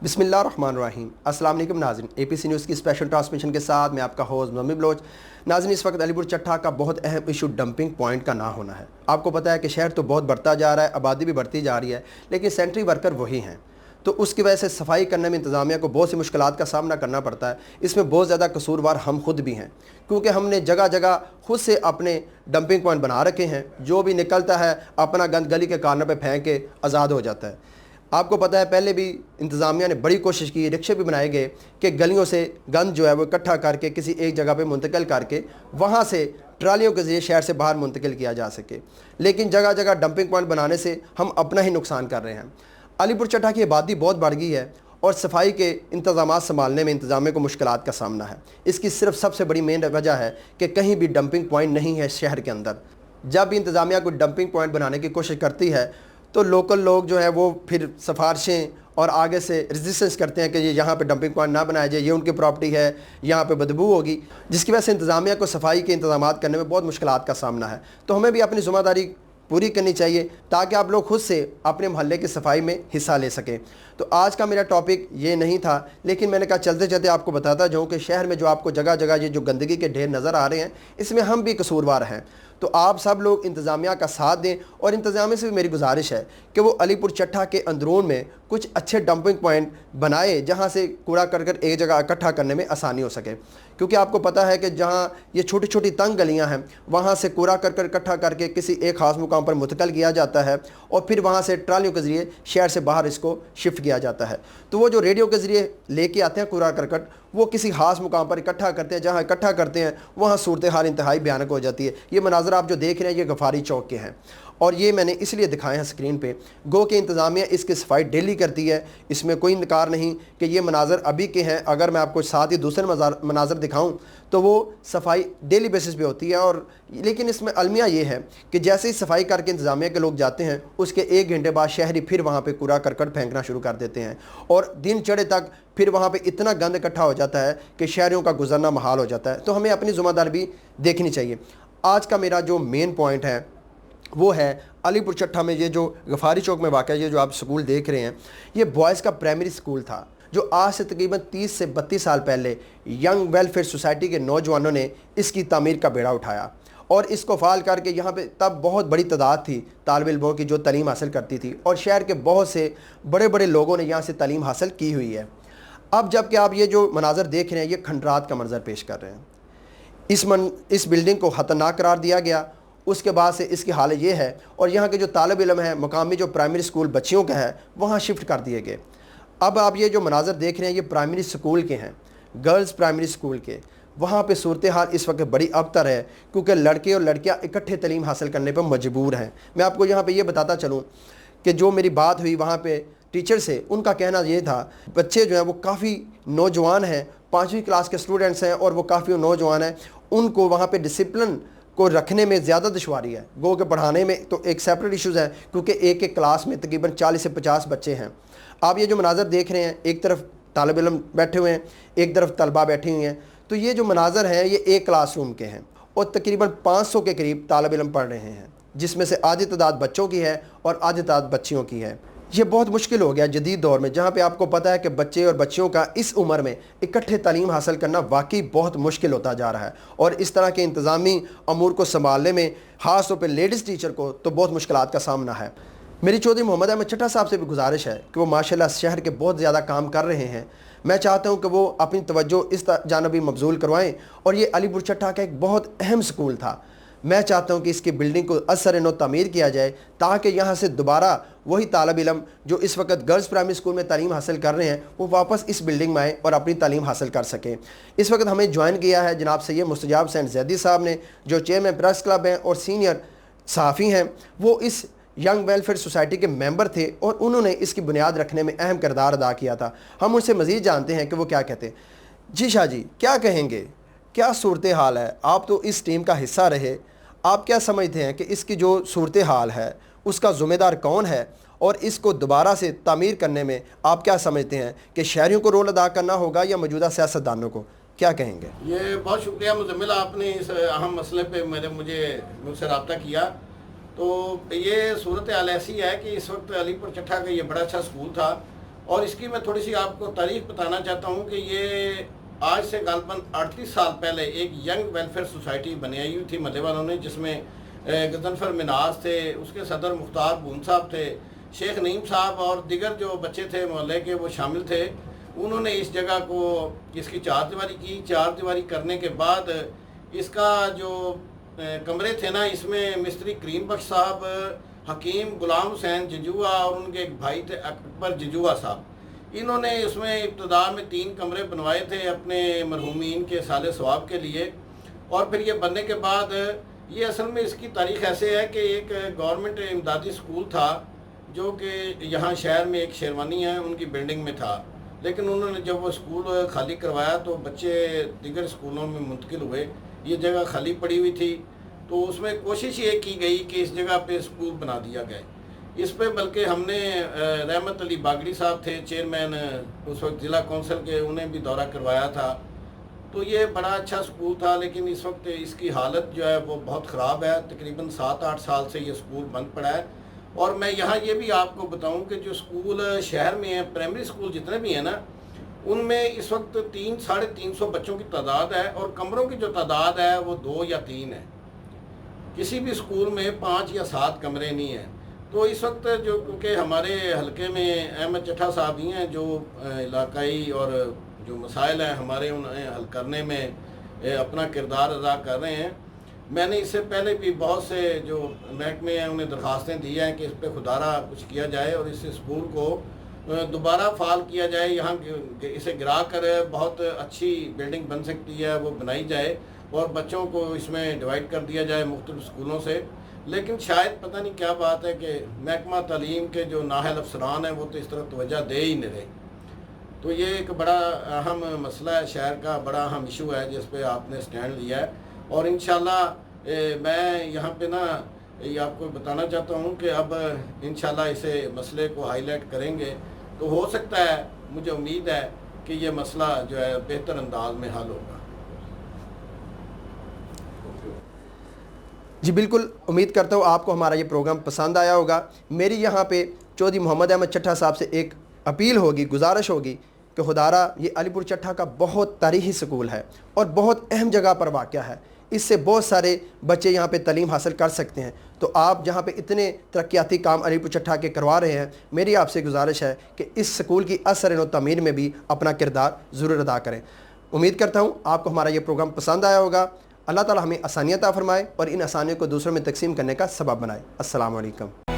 बिस्मिल्लाहिर्रहमानिर्रहीम। अस्सलाम वालेकुम नाज़रीन, APC न्यूज़ की स्पेशल ट्रांसमिशन के साथ मैं आपका होस्ट मम्मी बलोच। नाज़रीन, इस वक्त अलीपुर चट्टा का बहुत अहम इशू डंपिंग पॉइंट का ना होना है। आपको पता है कि शहर तो बहुत बढ़ता जा रहा है, आबादी भी बढ़ती जा रही है, लेकिन सेंट्री वर्कर वही हैं। तो उसकी वजह से सफाई करने में इंतज़ामिया को बहुत सी मुश्किलात का सामना करना पड़ता है। इसमें बहुत ज़्यादा कसूरवार हम खुद भी हैं, क्योंकि हमने जगह जगह खुद से अपने डंपिंग पॉइंट बना रखे हैं। जो भी निकलता है अपना गंद गली के कॉर्नर पे फेंक के आज़ाद हो जाता है। आपको पता है पहले भी इंतज़ामिया ने बड़ी कोशिश की, रिक्शे भी बनाए गए कि गलियों से गंद जो है वो इकट्ठा करके किसी एक जगह पे मुंतकिल करके वहाँ से ट्रालियों के ज़रिए शहर से बाहर मुंतकिल किया जा सके, लेकिन जगह जगह डंपिंग पॉइंट बनाने से हम अपना ही नुकसान कर रहे हैं। अलीपुर चट्टा की आबादी बहुत बढ़ गई है और सफाई के इंतज़ामात संभालने में इंतज़ामिया को मुश्किलात का सामना है। इसकी सिर्फ सबसे बड़ी मेन वजह है कि कहीं भी डंपिंग पॉइंट नहीं है शहर के अंदर। जब भी इंतज़ामिया को डंपिंग पॉइंट बनाने की कोशिश करती है तो लोकल लोग जो है वो फिर सिफारिशें और आगे से रेजिस्टेंस करते हैं कि ये यहाँ पे डंपिंग पॉइंट ना बनाया जाए, ये उनकी प्रॉपर्टी है, यहाँ पे बदबू होगी, जिसकी वजह से इंतज़ामिया को सफाई के इंतज़ामात करने में बहुत मुश्किलात का सामना है। तो हमें भी अपनी ज़िम्मेदारी पूरी करनी चाहिए ताकि आप लोग खुद से अपने मोहल्ले की सफाई में हिस्सा ले सकें। तो आज का मेरा टॉपिक ये नहीं था, लेकिन मैंने कहा चलते चलते आपको बताता जाऊँ कि शहर में जो आपको जगह जगह ये जो गंदगी के ढेर नज़र आ रहे हैं, इसमें हम भी कसूरवार हैं। तो आप सब लोग इंतज़ामिया का साथ दें और इंतज़ामिया से भी मेरी गुजारिश है कि वो अलीपुर चट्टा के अंदरून में कुछ अच्छे डंपिंग पॉइंट बनाए जहाँ से कूड़ा कर एक जगह इकट्ठा करने में आसानी हो सके। क्योंकि आपको पता है कि जहाँ ये छोटी छोटी तंग गलियाँ हैं वहाँ से कूड़ा कर इकट्ठा करके किसी एक ख़ास मुकाम पर मुंतकिल किया जाता है और फिर वहाँ से ट्रालियों के ज़रिए शहर से बाहर इसको शिफ्ट किया जाता है। तो वो जो रेडियो के ज़रिए लेके आते हैं कूड़ा करकट, वो किसी ख़ास मुकाम पर इकट्ठा करते हैं। जहाँ इकट्ठा करते हैं वहाँ सूरत हाल इंतहाई भयानक हो जाती है। ये मनाज़र आप जो देख रहे हैं ये गफ़ारी चौक के हैं और ये मैंने इसलिए दिखाए हैं स्क्रीन पे, गो के इंतज़ामिया इसकी सफाई डेली करती है। इसमें कोई इनकार नहीं कि ये मनाज़र अभी के हैं। अगर मैं आपको साथ ही दूसरे मनाज़र दिखाऊं तो वो सफाई डेली बेसिस पे होती है। और लेकिन इसमें अलमिया ये है कि जैसे ही सफाई करके इंतज़ामिया के लोग जाते हैं उसके 1 घंटे बाद शहरी फिर वहाँ पर कूड़ा करकट फेंकना शुरू कर देते हैं और दिन चढ़े तक फिर वहाँ पे इतना गंद इकट्ठा हो जाता है कि शहरियों का गुजरना महाल हो जाता है। तो हमें अपनी ज़िम्मेदारी भी देखनी चाहिए। आज का मेरा जो मेन पॉइंट है वो है अलीपुर चट्टा में ये जो गफ़ारी चौक में वाक़ ये जो आप स्कूल देख रहे हैं, ये बॉयज़ का प्राइमरी स्कूल था जो आज से तकरीबन 30 से 32 साल पहले यंग वेलफेयर सोसाइटी के नौजवानों ने इसकी तामीर का बेड़ा उठाया और इसको फ़ाल करके यहाँ पे तब बहुत बड़ी तादाद थी तालिब इल्मों की जो तालीम हासिल करती थी और शहर के बहुत से बड़े बड़े लोगों ने यहाँ से तालीम हासिल की हुई है। अब जबकि आप ये जो मनाज़र देख रहे हैं ये खंडरात का मंजर पेश कर रहे हैं। इस बिल्डिंग को ख़तरनाक करार दिया गया, उसके बाद से इसकी हालत ये है और यहाँ के जो तालिब इल्म है मुकामी जो प्राइमरी स्कूल बच्चियों का है वहाँ शिफ्ट कर दिए गए। अब आप ये जो मनाज़र देख रहे हैं ये प्राइमरी स्कूल के हैं, गर्ल्स प्राइमरी स्कूल के। वहाँ पे सूरत हाल इस वक्त बड़ी अबतर है क्योंकि लड़के और लड़कियाँ इकट्ठे तालीम हासिल करने पर मजबूर हैं। मैं आपको यहाँ पर ये बताता चलूँ कि जो मेरी बात हुई वहाँ पर टीचर से, उनका कहना ये था बच्चे जो हैं वो काफ़ी नौजवान हैं, 5वीं क्लास के स्टूडेंट्स हैं और वो काफ़ी नौजवान हैं, उनको वहाँ पे डिसिप्लिन को रखने में ज़्यादा दुश्वारी है। गो के पढ़ाने में तो एक सेपरेट इश्यूज़ है क्योंकि एक एक क्लास में तकरीबन 40 से 50 बच्चे हैं। आप ये जो मनाज़र देख रहे हैं, एक तरफ तालिब इल्म बैठे हुए हैं, एक तरफ तलबा बैठी हुई हैं। तो ये जो मनाज़र हैं ये एक क्लासरूम के हैं और तकरीबन 500 के करीब तालिब इल्म पढ़ रहे हैं, जिसमें से आधी तादाद बच्चों की है और आधी तादाद बच्चियों की है। ये बहुत मुश्किल हो गया जदीद दौर में, जहाँ पे आपको पता है कि बच्चे और बच्चियों का इस उम्र में इकट्ठे तालीम हासिल करना वाकई बहुत मुश्किल होता जा रहा है और इस तरह के इंतज़ामी अमूर को संभालने में ख़ास तौर पे लेडीज़ टीचर को तो बहुत मुश्किलात का सामना है। मेरी चौधरी मोहम्मद अहमद चट्टा साहब से भी गुजारिश है कि वो माशाल्लाह शहर के बहुत ज़्यादा काम कर रहे हैं। मैं चाहता हूँ कि वो अपनी तवज्जो इस जानब भी मबजूल करवाएँ और ये अलीपुर चट्टा का एक बहुत अहम स्कूल था। मैं चाहता हूँ कि इसकी बिल्डिंग को असर नो तामीर किया जाए ताकि यहाँ से दोबारा वही तालिब इल्म जो इस वक्त गर्ल्स प्राइमरी स्कूल में तालीम हासिल कर रहे हैं वो वापस इस बिल्डिंग में आए और अपनी तालीम हासिल कर सकें। इस वक्त हमें ज्वाइन किया है जनाब सैयद मुस्तजाब हुसैन जैदी साहब ने, जो चेयरमैन प्रेस क्लब हैं और सीनियर सहाफ़ी हैं। वो इस यंग वेलफेयर सोसाइटी के मेंबर थे और उन्होंने इसकी बुनियाद रखने में अहम किरदार अदा किया था। हम उनसे मज़ीद जानते हैं कि वो क्या कहते हैं। जी शाह जी, क्या कहेंगे, क्या सूरत हाल है? आप तो इस टीम का हिस्सा रहे, आप क्या समझते हैं कि इसकी जो सूरत हाल है उसका ज़िम्मेदार कौन है और इसको दोबारा से तामीर करने में आप क्या समझते हैं कि शहरियों को रोल अदा करना होगा या मौजूदा सियासतदानों को? क्या कहेंगे? ये बहुत शुक्रिया मुजम्मिल, आपने इस अहम मसले पे मुझसे रब्ता किया। तो ये सूरत हाल ऐसी है कि इस वक्त अलीपुर चट्टा का ये बड़ा अच्छा स्कूल था اور اس کی میں تھوڑی سی آپ کو تاریخ بتانا چاہتا ہوں کہ یہ آج سے غالباً 38 سال پہلے ایک ینگ ویلفیئر سوسائٹی بنائی ہوئی تھی محلے والوں نے، جس میں غضنفر مناز تھے، اس کے صدر مختار بون صاحب تھے، شیخ نعیم صاحب اور دیگر جو بچے تھے محلے کے وہ شامل تھے۔ انہوں نے اس جگہ کو اس کی چار دیواری کی۔ چار دیواری کرنے کے بعد اس کا جو کمرے تھے نا، اس میں مستری کریم بخش صاحب، حکیم غلام حسین ججوا اور ان کے ایک بھائی تھے اکبر ججوا صاحب، انہوں نے اس میں ابتدا میں 3 کمرے بنوائے تھے اپنے مرحومین کے سال ثواب کے لیے۔ اور پھر یہ بننے کے بعد یہ اصل میں اس کی تاریخ ایسے ہے کہ ایک گورنمنٹ امدادی سکول تھا جو کہ یہاں شہر میں ایک شیروانی ہے ان کی بلڈنگ میں تھا، لیکن انہوں نے جب وہ سکول خالی کروایا تو بچے دیگر سکولوں میں منتقل ہوئے، یہ جگہ خالی پڑی ہوئی تھی، تو اس میں کوشش یہ کی گئی کہ اس جگہ پہ سکول بنا دیا گئے۔ اس پہ بلکہ ہم نے رحمت علی باگڑی صاحب تھے چیئرمین اس وقت ضلع کونسل کے، انہیں بھی دورہ کروایا تھا۔ تو یہ بڑا اچھا سکول تھا، لیکن اس وقت اس کی حالت جو ہے وہ بہت خراب ہے، تقریباً 7-8 سال سے یہ سکول بند پڑا ہے۔ اور میں یہاں یہ بھی آپ کو بتاؤں کہ جو سکول شہر میں ہیں، پرائمری سکول جتنے بھی ہیں نا، ان میں اس وقت 300-350 بچوں کی تعداد ہے، اور کمروں کی جو تعداد ہے وہ 2 یا 3 ہے۔ کسی بھی سکول میں 5 یا 7 کمرے نہیں ہیں۔ تو اس وقت جو کیونکہ ہمارے حلقے میں احمد چٹھا صاحب ہی ہیں جو علاقائی اور جو مسائل ہیں ہمارے انہیں حل کرنے میں اپنا کردار ادا کر رہے ہیں۔ میں نے اس سے پہلے بھی بہت سے جو محکمے ہیں انہیں درخواستیں دی ہیں کہ اس پہ خدارہ کچھ کیا جائے اور اس اسکول کو دوبارہ فعال کیا جائے، یہاں اسے گرا کر بہت اچھی بلڈنگ بن سکتی ہے وہ بنائی جائے، اور بچوں کو اس میں ڈیوائڈ کر دیا جائے مختلف اسکولوں سے۔ لیکن شاید پتہ نہیں کیا بات ہے کہ محکمہ تعلیم کے جو نااہل افسران ہیں وہ تو اس طرح توجہ دے ہی نہیں رہے۔ تو یہ ایک بڑا اہم مسئلہ ہے، شہر کا بڑا اہم ایشو ہے جس پہ آپ نے سٹینڈ لیا ہے، اور انشاءاللہ میں یہاں پہ نا یہ آپ کو بتانا چاہتا ہوں کہ اب انشاءاللہ اسے مسئلے کو ہائی لائٹ کریں گے تو ہو سکتا ہے، مجھے امید ہے کہ یہ مسئلہ جو ہے بہتر انداز میں حل ہوگا۔ جی بالکل، امید کرتا ہوں آپ کو ہمارا یہ پروگرام پسند آیا ہوگا۔ میری یہاں پہ چودھری محمد احمد چٹھا صاحب سے ایک اپیل ہوگی، گزارش ہوگی کہ خدارہ یہ علی پور چٹھا کا بہت تاریخی سکول ہے اور بہت اہم جگہ پر واقع ہے، اس سے بہت سارے بچے یہاں پہ تعلیم حاصل کر سکتے ہیں۔ تو آپ جہاں پہ اتنے ترقیاتی کام علی پور چٹھا کے کروا رہے ہیں، میری آپ سے گزارش ہے کہ اس سکول کی اثر و تعمیر میں بھی اپنا کردار ضرور ادا کریں۔ امید کرتا ہوں آپ کو ہمارا یہ پروگرام پسند آیا ہوگا۔ اللہ تعالی ہمیں آسانیاں عطا فرمائے اور ان آسانیوں کو دوسروں میں تقسیم کرنے کا سبب بنائے۔ السلام علیکم۔